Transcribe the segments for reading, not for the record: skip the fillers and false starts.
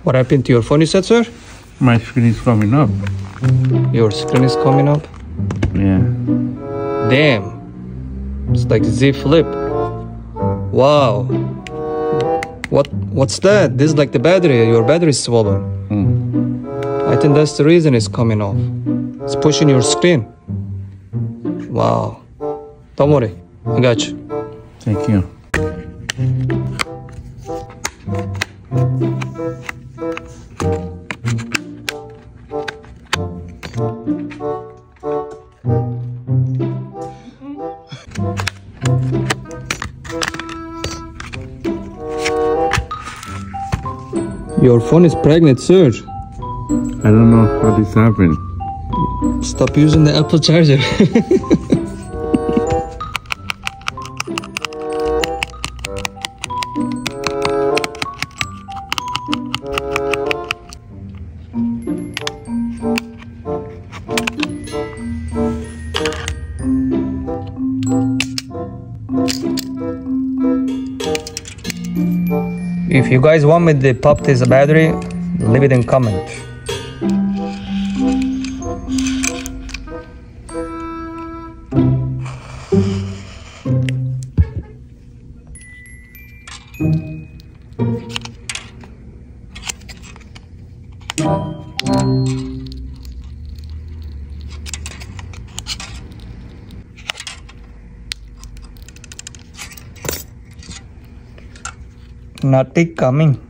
What happened to your phone, you said, sir? My screen is coming up. Your screen is coming up? Yeah. Damn. It's like Z Flip. Wow. What's that? This is like the battery. Your battery is swollen. I think that's the reason it's coming off. It's pushing your screen. Wow. Don't worry. I got you. Thank you. Your phone is pregnant, sir. I don't know how this happened. Stop using the Apple charger. If you guys want me to pop this battery, leave it in comment. Nothing coming.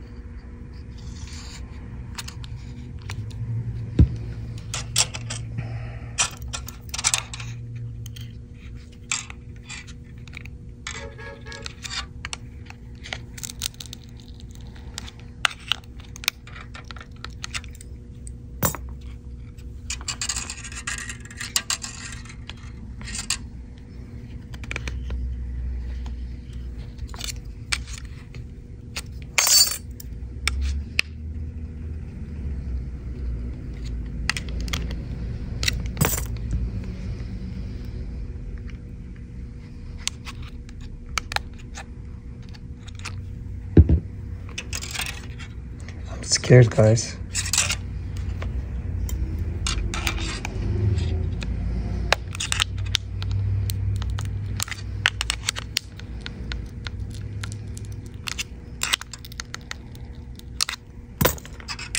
Scared, guys.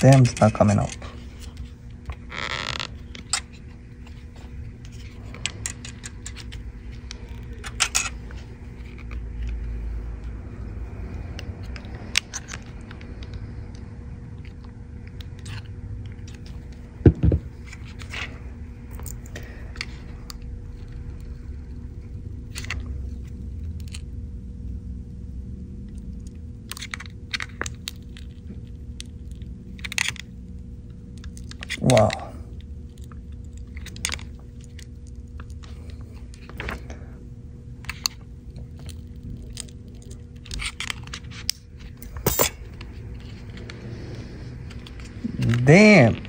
Damn, it's not coming up. Wow. Damn.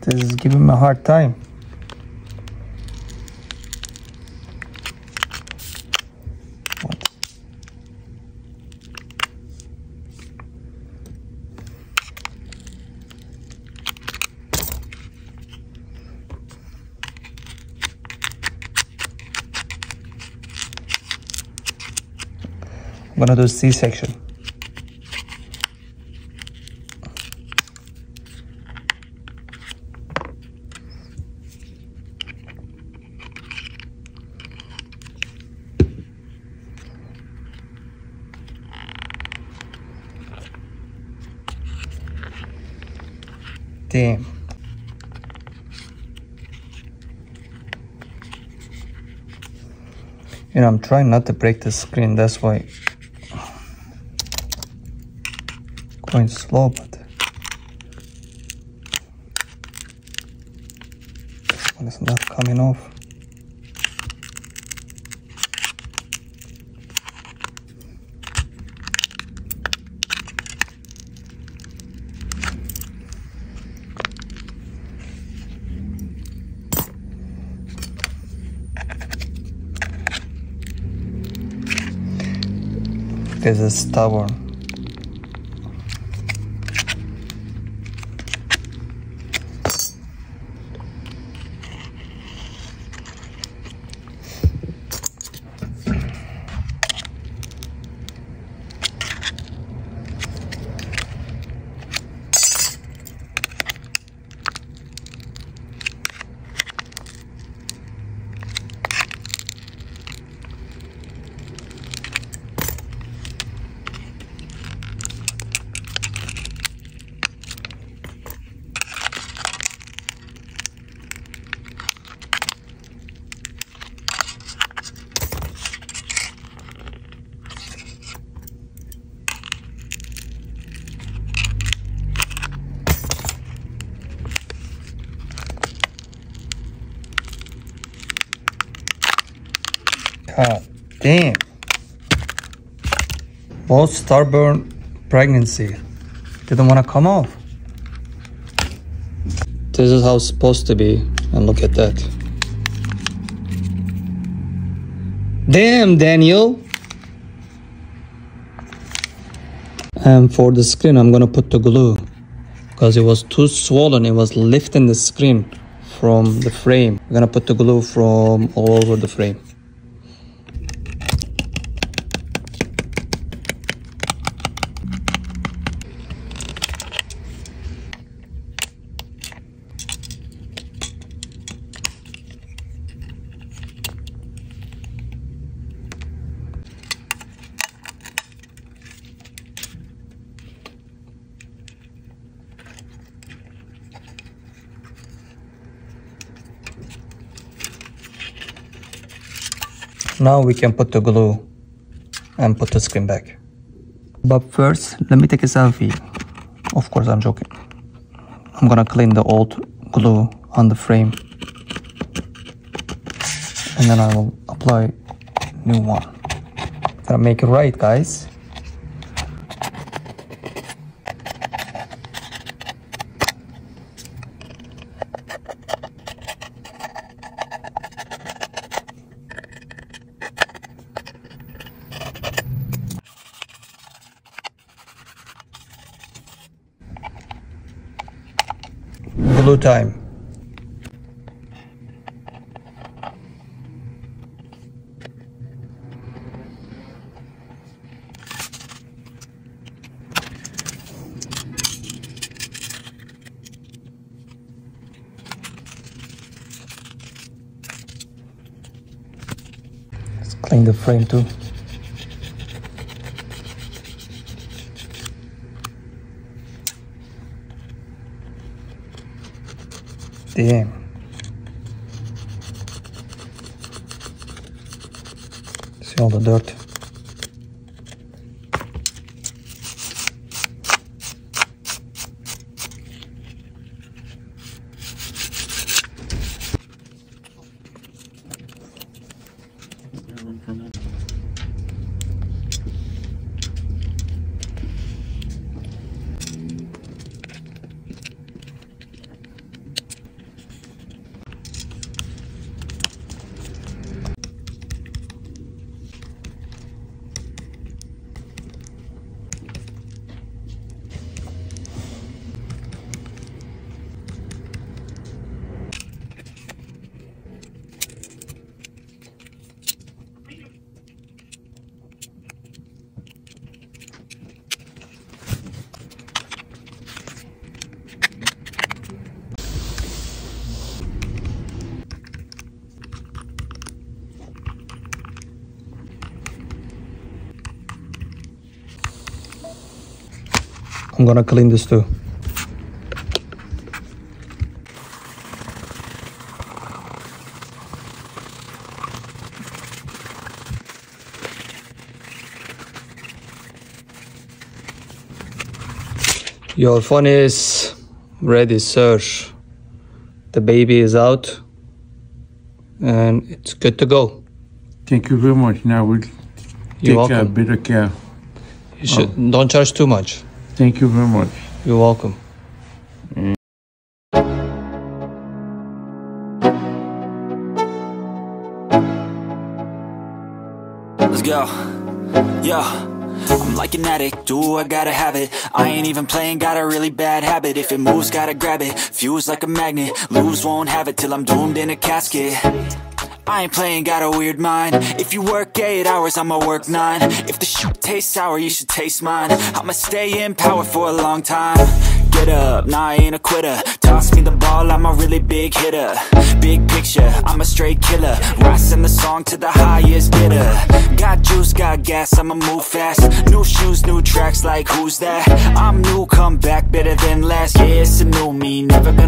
This is giving me a hard time. I'm gonna do C-section. Damn. You know, I'm trying not to break the screen, that's why. Going slow, but this one is not coming off. is stubborn. God damn. Most stubborn pregnancy. Didn't want to come off. This is how it's supposed to be. And look at that. Damn, Daniel. And for the screen, I'm gonna put the glue. Because it was too swollen. It was lifting the screen from the frame. I'm gonna put the glue from all over the frame. Now we can put the glue and put the screen back. But first, let me take a selfie. Of course, I'm joking. I'm gonna clean the old glue on the frame. And then I will apply new one. Gotta make it right, guys. Glue time. Let's clean the frame too. Damn. See all the dirt. I'm gonna clean this too. Your phone is ready, sir. The baby is out and it's good to go. Thank you very much. Now we'll take a bit of care. You should don't charge too much. Thank you very much. You're welcome. Let's go. Yeah. I'm like an addict, do I gotta have it. I ain't even playing, got a really bad habit. If it moves, gotta grab it, fuse like a magnet. Lose, won't have it till I'm doomed in a casket. I ain't playing, got a weird mind. If you work 8 hours, I'ma work 9. If the shit tastes sour, you should taste mine. I'ma stay in power for a long time. Get up, nah, I ain't a quitter. Toss me the ball, I'm a really big hitter. Big picture, I'm a straight killer. Rising the song to the highest bidder. Got juice, got gas, I'ma move fast. New shoes, new tracks, like who's that? I'm new, come back, better than last. Yeah, it's a new me, never gonna